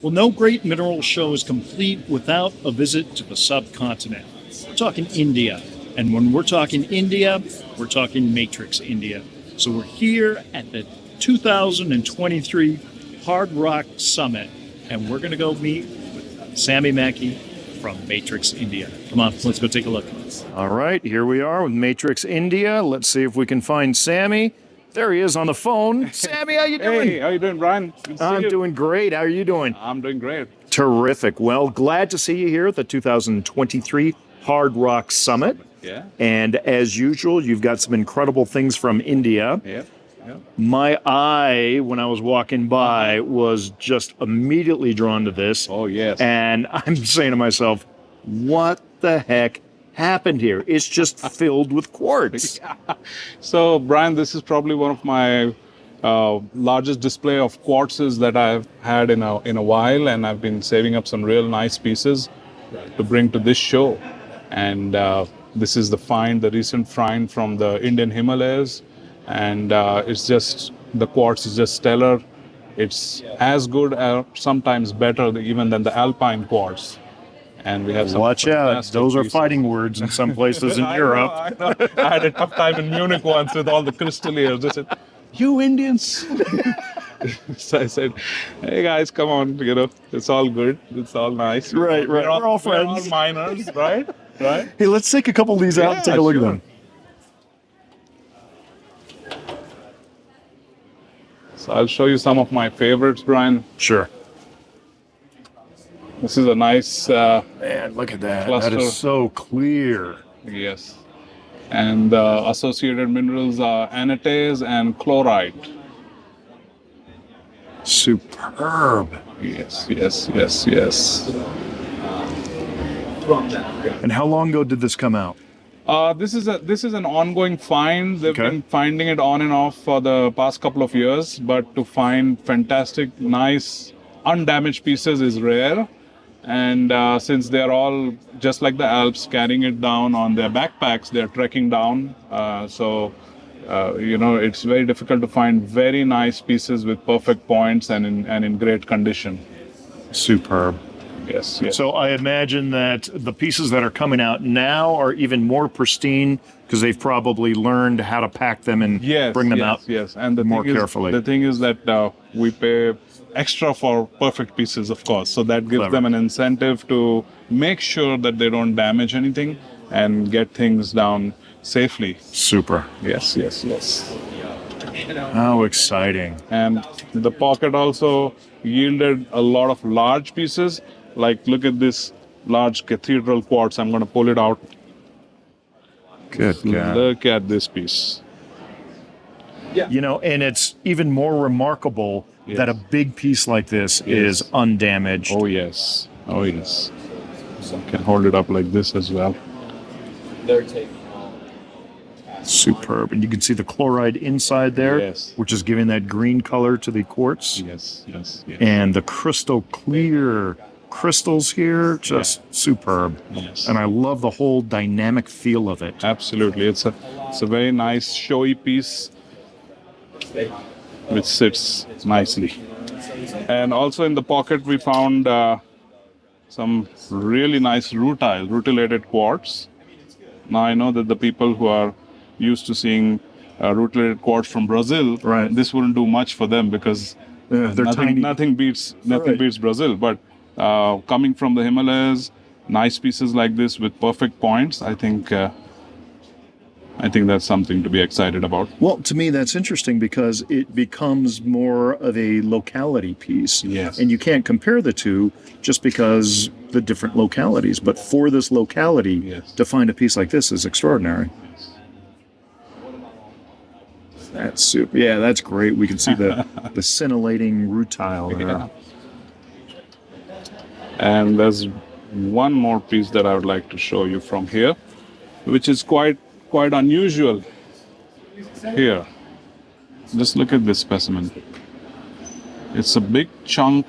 Well, no great mineral show is complete without a visit to the subcontinent. We're talking India. And when we're talking India, we're talking Matrix India. So we're here at the 2023 HardRock Summit, and we're going to go meet with Sami Makki from Matrix India. Come on, let's go take a look. All right, here we are with Matrix India. Let's see if we can find Sami. There he is on the phone. Sami, how you doing? Hey, how you doing, Brian? Good to see I'm you. doing great. How are you doing? I'm doing great. Terrific. Well, glad to see you here at the 2023 HardRock Summit. Yeah. And as usual, you've got some incredible things from India. Yeah. Yeah. My eye, when I was walking by, was just immediately drawn to this. Oh, yes. And I'm saying to myself, what the heck happened here? It's just filled with quartz. So, Brian, this is probably one of my largest display of quartzes that I've had in a while, and I've been saving up some real nice pieces to bring to this show. And this is the recent find from the Indian Himalayas, and it's just, the quartz is just stellar. It's as good or sometimes better even than the alpine quartz. And we have some Watch out, fantastic those are pieces. fighting words in some places in Europe. I know. I had a tough time in Munich once with all the crystalliers. They said, "You Indians." So I said, "Hey guys, come on, it's all good. It's all nice. Right. We're all friends. We're all miners, right? Right? Hey, let's take a couple of these out and take a look at them. So I'll show you some of my favorites, Brian. Sure. This is a nice, Man, look at that. Cluster. That is so clear. yes. And associated minerals are anatase and chloride. Superb. Yes. And how long ago did this come out? This is an ongoing find. They've Okay. been finding it on and off for the past couple of years, but to find fantastic, nice, undamaged pieces is rare. And since they're all just like the Alps, carrying it down on their backpacks, they're trekking down. It's very difficult to find very nice pieces with perfect points and in great condition. Superb. Yes. So I imagine that the pieces that are coming out now are even more pristine because they've probably learned how to pack them and bring them out Yes, and the more thing carefully. The thing is that we pay extra for perfect pieces, of course. So that gives Clever. them an incentive to make sure that they don't damage anything and get things down safely. Super. Yes. How exciting. And the pocket also yielded a lot of large pieces. Like, look at this large cathedral quartz. I'm going to pull it out. Good God. Look at this piece. You know, and it's even more remarkable that a big piece like this is undamaged. Oh, yes. So I can hold it up like this as well. Superb. And you can see the chloride inside there, Yes. which is giving that green color to the quartz. Yes. And the crystal clear crystals here, just superb. Yes. And I love the whole dynamic feel of it. Absolutely. It's a very nice showy piece which sits nicely. And also in the pocket we found some really nice rutilated quartz. Now I know that the people who are used to seeing rutilated quartz from Brazil, Right. this wouldn't do much for them because they're tiny. nothing beats Brazil. But coming from the Himalayas, nice pieces like this with perfect points, I think that's something to be excited about. Well, to me, that's interesting because it becomes more of a locality piece. Yes. And you can't compare the two just because the different localities. But for this locality, Yes. to find a piece like this is extraordinary. That's super. Yeah, that's great. We can see the scintillating rutile there. Yeah. And there's one more piece that I would like to show you from here, which is quite unusual. Here, just look at this specimen. It's a big chunk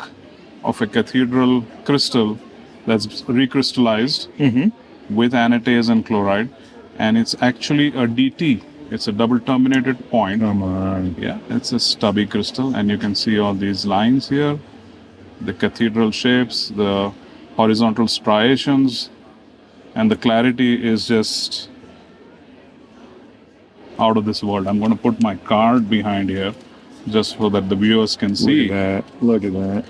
of a cathedral crystal that's recrystallized with anatase and chloride, and it's actually a DT. It's a double terminated point. Come on. Yeah, it's a stubby crystal, and you can see all these lines here. the cathedral shapes, the horizontal striations, and the clarity is just out of this world. I'm going to put my card behind here just so that the viewers can see. Look at that. Look at that.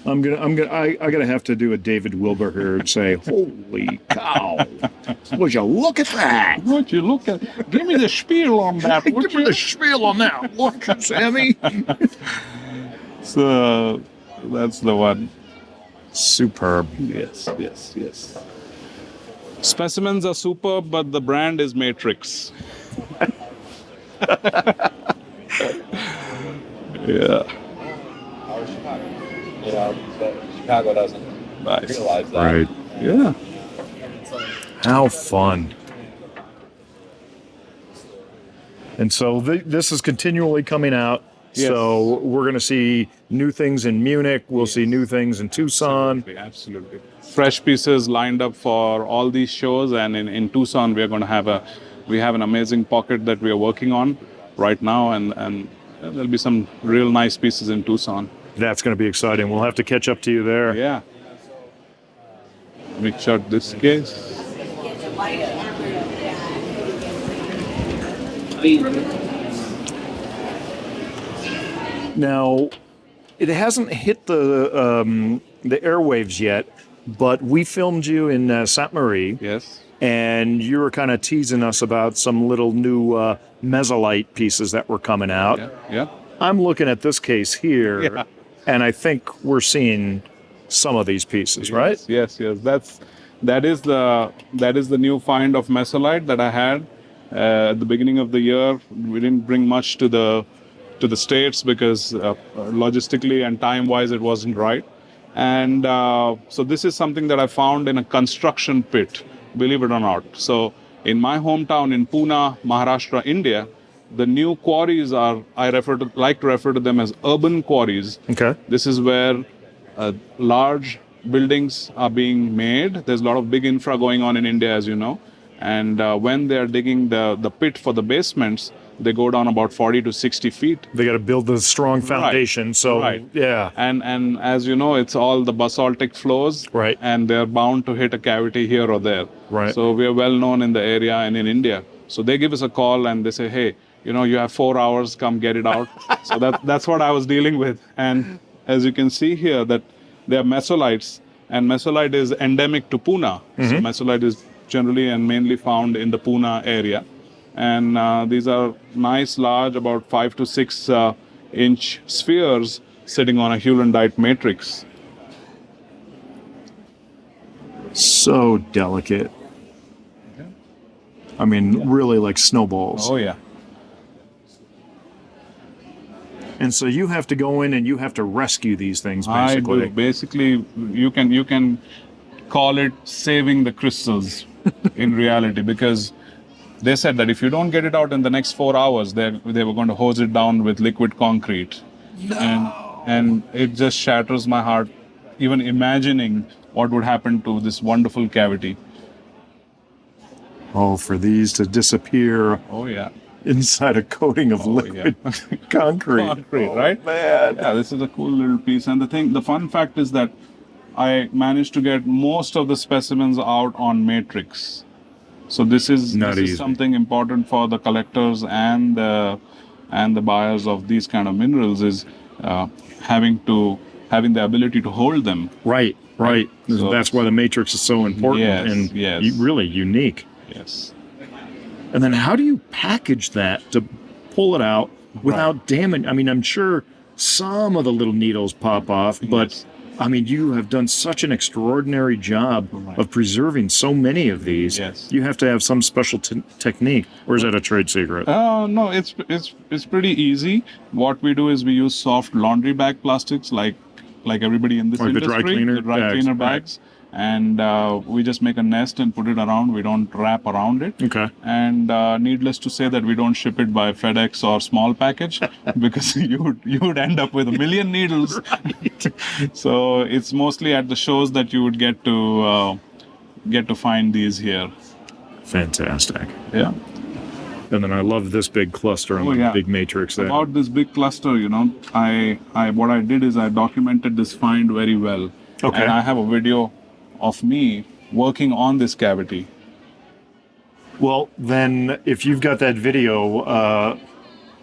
I gotta have to do a David Wilbur here and say, holy cow. Would you look at that? Would you look at? Give me the spiel on that. Give me the spiel on that. Look, Sammy. So that's the one. Superb. Yes, yes, yes. Specimens are superb, but the brand is Matrix. Yeah. Chicago doesn't Nice. realize that. Right. Yeah. How fun. And so this is continually coming out. Yes. So we're going to see new things in Munich. We'll see new things in Tucson. Absolutely. Fresh pieces lined up for all these shows, and in Tucson we are going to have an amazing pocket that we are working on right now, and there'll be some real nice pieces in Tucson. That's going to be exciting. We'll have to catch up to you there. Yeah. Let me shut this case. Now, it hasn't hit the airwaves yet, but we filmed you in Sainte Marie. Yes. And you were kind of teasing us about some little new mesolite pieces that were coming out. Yeah. I'm looking at this case here, Yeah. and I think we're seeing some of these pieces, right? Yes. That is the new find of mesolite that I had at the beginning of the year. We didn't bring much to the States because logistically and time-wise it wasn't right. And so this is something that I found in a construction pit, believe it or not. So in my hometown in Pune, Maharashtra, India, the new quarries are, like to refer to them as urban quarries. Okay. This is where large buildings are being made. There's a lot of big infra going on in India, as you know. And when they are digging the pit for the basements, they go down about 40 to 60 feet. They got to build the strong foundation. Right. So, Right. yeah. And as you know, it's all the basaltic floors. Right. And they're bound to hit a cavity here or there. Right. So we are well known in the area and in India. So they give us a call and they say, hey, you have 4 hours, come get it out. So that's what I was dealing with. And as you can see here, that they are mesolites, and mesolite is endemic to Pune. Mm-hmm. So mesolite is generally and mainly found in the Pune area. And these are nice, large, about 5 to 6 inch spheres sitting on a heulandite matrix. So delicate. I mean, really like snowballs. Oh, yeah. And so you have to go in and you have to rescue these things, I basically. do. Basically, you can call it saving the crystals in reality, because they said that if you don't get it out in the next 4 hours, they were going to hose it down with liquid concrete. No. And it just shatters my heart, even imagining what would happen to this wonderful cavity. Oh, for these to disappear Oh, yeah. inside a coating of liquid concrete. Concrete, right? Man. Yeah, this is a cool little piece. And the fun fact is that I managed to get most of the specimens out on matrix. So this is something important for the collectors and the buyers of these kind of minerals, is having the ability to hold them. Right. So that's why the matrix is so important and really unique. Yes. And then how do you package that to pull it out without damage? I mean, I'm sure some of the little needles pop off, but Yes. I mean, you have done such an extraordinary job of preserving so many of these. Yes. You have to have some special technique, or is that a trade secret? No, it's pretty easy. What we do is we use soft laundry bag plastics, like everybody in this Like the industry, dry cleaner the dry bags, cleaner right. bags, and we just make a nest and put it around. We don't wrap around it. Okay. And needless to say that we don't ship it by FedEx or small package, because you would end up with a million needles. So it's mostly at the shows that you would get to find these here. Fantastic. Yeah. And then I love this big cluster on the big matrix there. About this big cluster, you know, what I did is I documented this find very well. Okay. And I have a video of me working on this cavity. Well, then if you've got that video,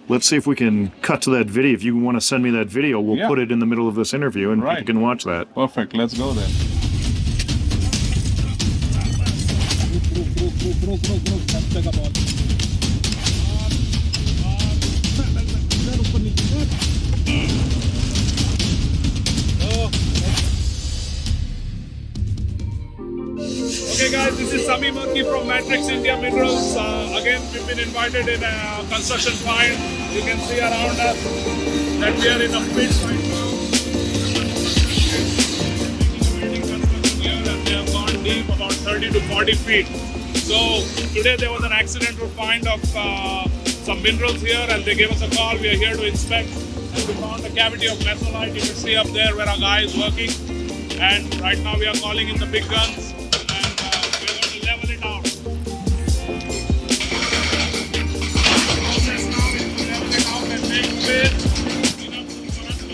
let's see if we can cut to that video. If you want to send me that video, we'll put it in the middle of this interview and people can watch that. Perfect. Let's go then. Okay guys, this is Sami Makki from Matrix India Minerals. Again, we've been invited in a construction find. You can see around us that we are in a pit right now. Construction here and they have gone deep about 30 to 40 feet. So today there was an accidental find of some minerals here and they gave us a call. We are here to inspect and we found a cavity of mesolite. You can see up there where our guy is working. And right now we are calling in the big guns. Level it out. Process now is to level it out and make width enough for us to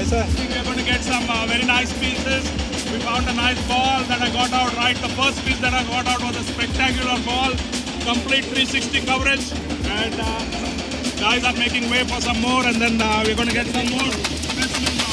I think we're going to get some very nice pieces. We found a nice ball that I got out right. The first piece that I got out was a spectacular ball, complete 360 coverage. And guys are making way for some more, and then we're going to get some more specimens out.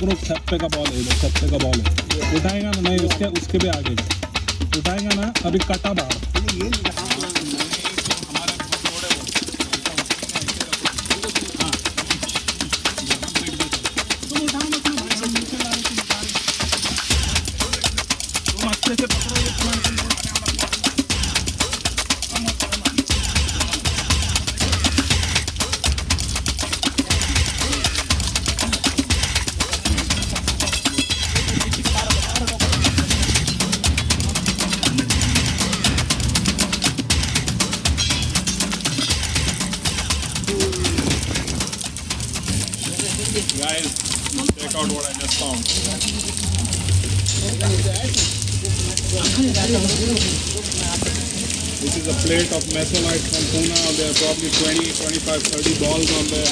रुक छप्पे का ball है, छप्पे का ball है। उठाएगा ना, नहीं उसके भी आगे उठाएगा ना, अभी कटा बाहर। Guys, check out what I just found. This is a plate of mesolite from Pune. There are probably 20, 25, 30 balls on there.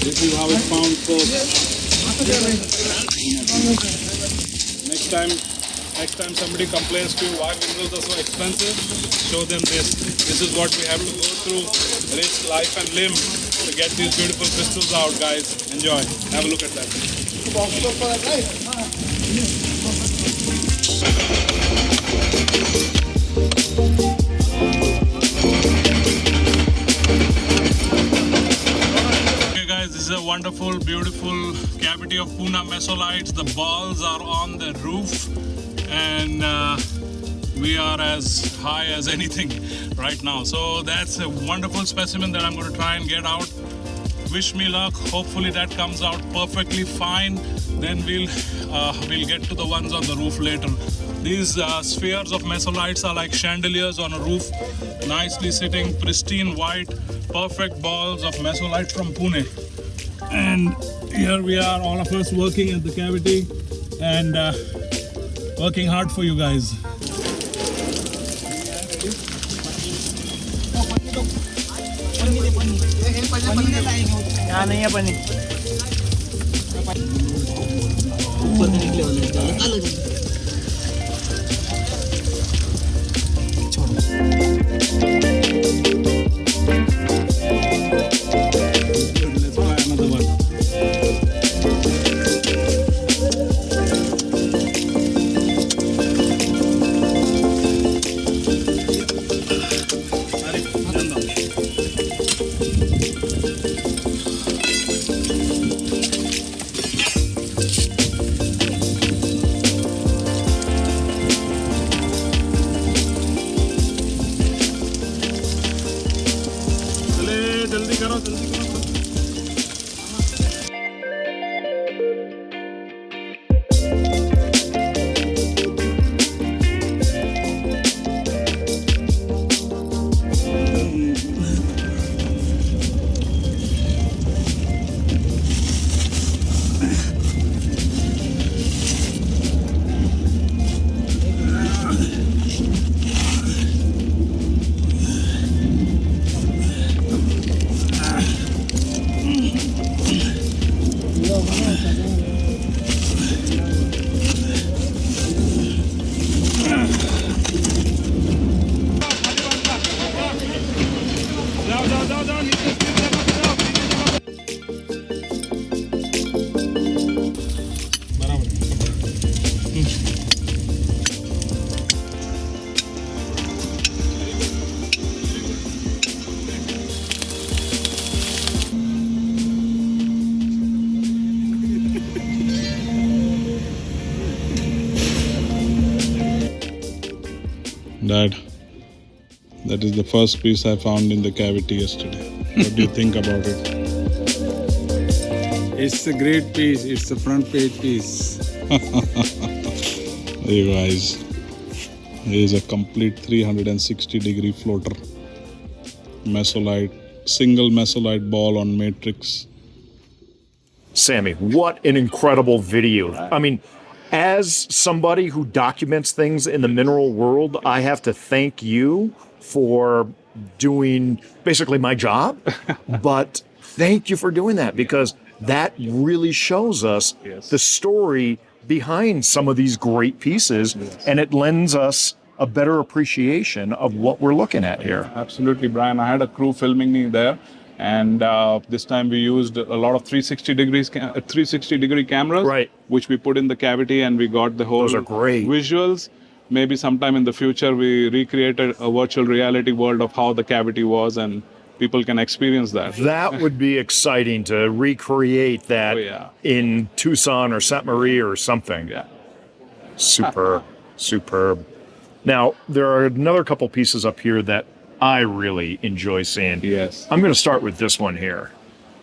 This is how it's found, folks. Next time Next time somebody complains to you why minerals are so expensive, show them this. This is what we have to go through, risk life and limb to get these beautiful crystals out, guys. Enjoy. Have a look at that. Okay guys, this is a wonderful, beautiful cavity of Pune mesolites. The balls are on the roof and we are as high as anything right now. So that's a wonderful specimen that I'm going to try and get out. Wish me luck. Hopefully that comes out perfectly fine. Then we'll get to the ones on the roof later. These spheres of mesolites are like chandeliers on a roof, nicely sitting, pristine white, perfect balls of mesolite from Pune. And here we are, all of us working at the cavity and working hard for you guys. Let's try another one. जल्दी करो जल्दी करो That is the first piece I found in the cavity yesterday. What do you think about it? It's a great piece. It's a front page piece. Hey guys, here is a complete 360-degree floater. Mesolite, single mesolite ball on matrix. Sami, what an incredible video. I mean, as somebody who documents things in the mineral world, I have to thank you for doing basically my job. But thank you for doing that, because that really shows us the story behind some of these great pieces, and it lends us a better appreciation of what we're looking at here. Absolutely, Brian. I had a crew filming me there, and this time we used a lot of 360-degree cameras, Right. which we put in the cavity, and we got the whole Those are great. visuals. Maybe sometime in the future we recreated a virtual reality world of how the cavity was, and people can experience that. That would be exciting to recreate that Oh, yeah. in Tucson or Sainte Marie or something. Yeah. Superb, superb. Now, there are another couple pieces up here that I really enjoy seeing. Yes. I'm going to start with this one here.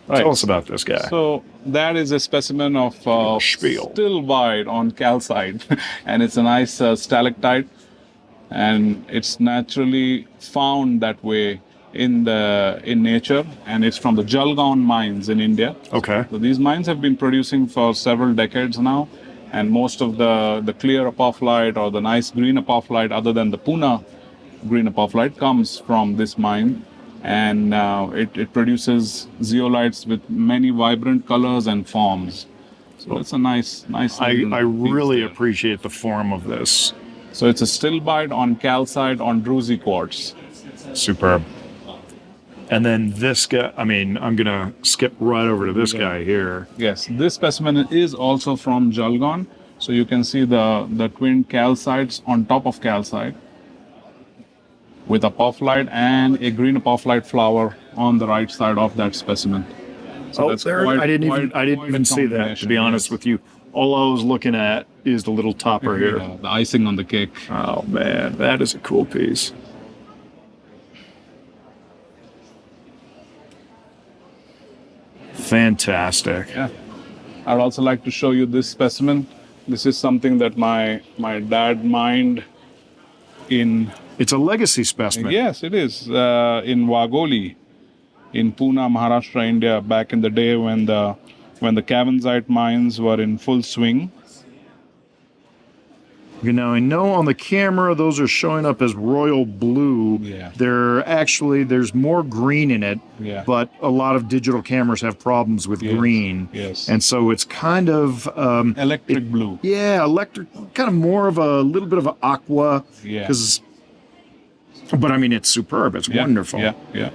Right. Tell us about this guy. So that is a specimen of Spiel. still white on calcite, and it's a nice stalactite, and it's naturally found that way in nature, and it's from the Jalgaon mines in India. Okay. So these mines have been producing for several decades now, and most of the clear apophyllite or the nice green apophyllite, other than the Pune green apophyllite, comes from this mine. And it produces zeolites with many vibrant colors and forms. So it's a nice. I really piece there. appreciate the form of this. So it's a stilbite on calcite on druzy quartz. Superb. And then this guy, I mean, I'm going to skip right over to this guy here. Yes, this specimen is also from Jalgaon. So you can see the twinned calcites on top of calcite with a apophyllite and a green apophyllite flower on the right side of that specimen. So that's quite- I didn't quite even see that, to combination, be honest yes. with you. All I was looking at is the little topper here. Yeah, the icing on the cake. Oh man, that is a cool piece. Fantastic. Yeah. I'd also like to show you this specimen. This is something that my dad mined in. It's a legacy specimen. Yes, it is in Wagoli, in Pune, Maharashtra, India. Back in the day when the Cavenzite mines were in full swing. You know, I know on the camera those are showing up as royal blue. Yeah. There's more green in it, Yeah. but a lot of digital cameras have problems with Yes, green. yes. And so it's kind of Electric blue. yeah, electric, kind of more of a little bit of an aqua. Yeah. But I mean, it's superb. It's Yeah, wonderful. Yeah, yeah.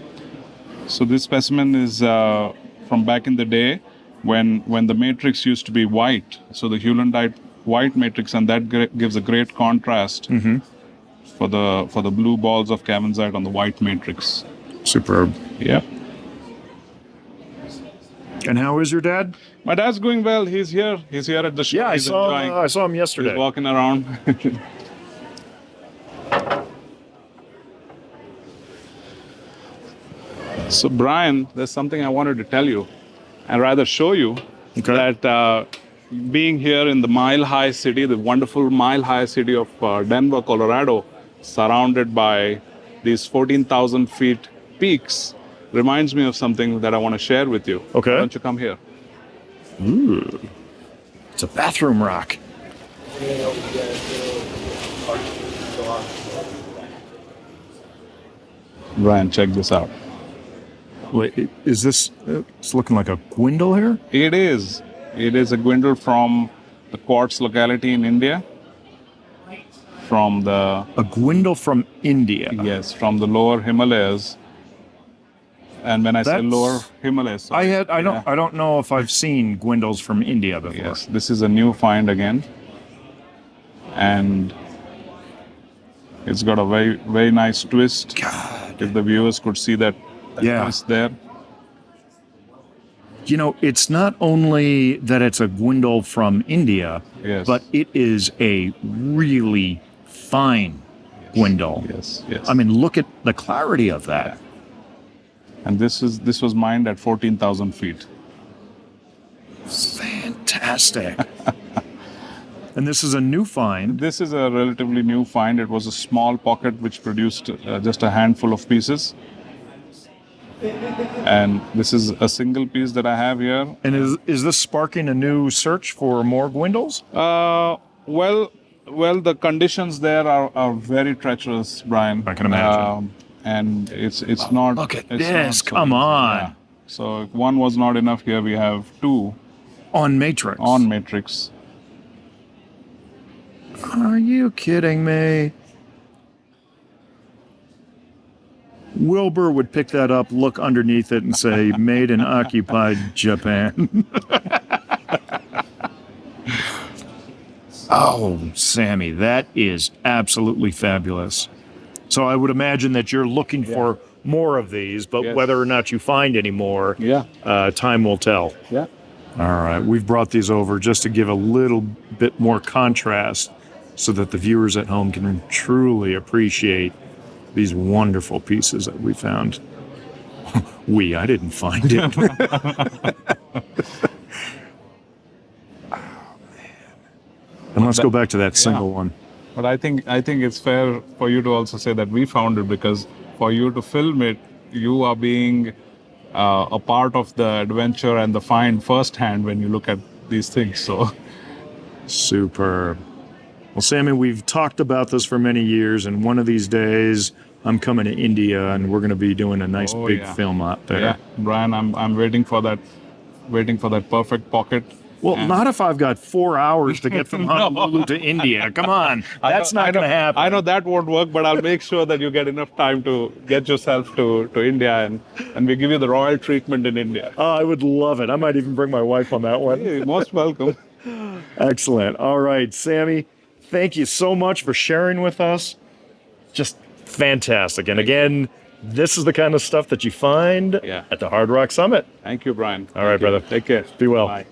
So this specimen is from back in the day when the matrix used to be white. So the Hewlandite white matrix, and that gives a great contrast for the blue balls of Cavenzite on the white matrix. Superb. Yeah. And how is your dad? My dad's going well. He's here. He's here at the show. Yeah, I He's enjoying. saw him yesterday. He's walking around. So Brian, there's something I wanted to tell you, and rather show you, that being here in the mile-high city, the wonderful mile-high city of Denver, Colorado, surrounded by these 14,000 feet peaks, reminds me of something that I want to share with you. Okay. Why don't you come here? It's a bathroom rock. Brian, check this out. Wait, is this? It's looking like a gwindel here. It is. It is a gwindel from the Quartz locality in India. From the A gwindel from India. yes, from the lower Himalayas. And when I say That's- lower Himalayas, sorry. I don't know if I've seen gwindels from India before. Yes, this is a new find again, and it's got a very nice twist. God. If the viewers could see that Yeah. twist there. You know, it's not only that it's a gwindel from India, Yes. but it is a really fine gwindel. Yes, yes. I mean, look at the clarity of that. And this was mined at 14,000 feet. Fantastic. And this is a new find. This is a relatively new find. It was a small pocket which produced just a handful of pieces. And this is a single piece that I have here. And is this sparking a new search for more gwindels? Well, the conditions there are very treacherous, Brian. I can imagine. And it's not. Look at it's this, not so come easy. on. Yeah. So if one was not enough, here we have two On Matrix. on matrix. Are you kidding me? Wilbur would pick that up, look underneath it, and say, made in occupied Japan. Oh, Sammy, that is absolutely fabulous. So I would imagine that you're looking for more of these, but Yes. whether or not you find any more, Yeah. time will tell. Yeah. All right, we've brought these over just to give a little bit more contrast so that the viewers at home can truly appreciate these wonderful pieces that we found. I didn't find it. And let's go back to that single one. But I think it's fair for you to also say that we found it, because for you to film it, you are being a part of the adventure and the find firsthand when you look at these things. So Superb. Well, Sammy, we've talked about this for many years, and one of these days I'm coming to India and we're going to be doing a nice big film out there. yeah, Brian, I'm waiting for that perfect pocket. Well, not if I've got 4 hours to get from Honolulu to India. Come on. That's not going to happen. I know that won't work, but I'll make sure that you get enough time to get yourself to India and we give you the royal treatment in India. Oh, I would love it. I might even bring my wife on that one. Hey, most welcome. Excellent. All right, Sami, thank you so much for sharing with us. Just fantastic. And again, this is the kind of stuff that you find Yeah. at the HardRock Summit. Thank you, Brian. All right, brother. Take care. Be well. Bye.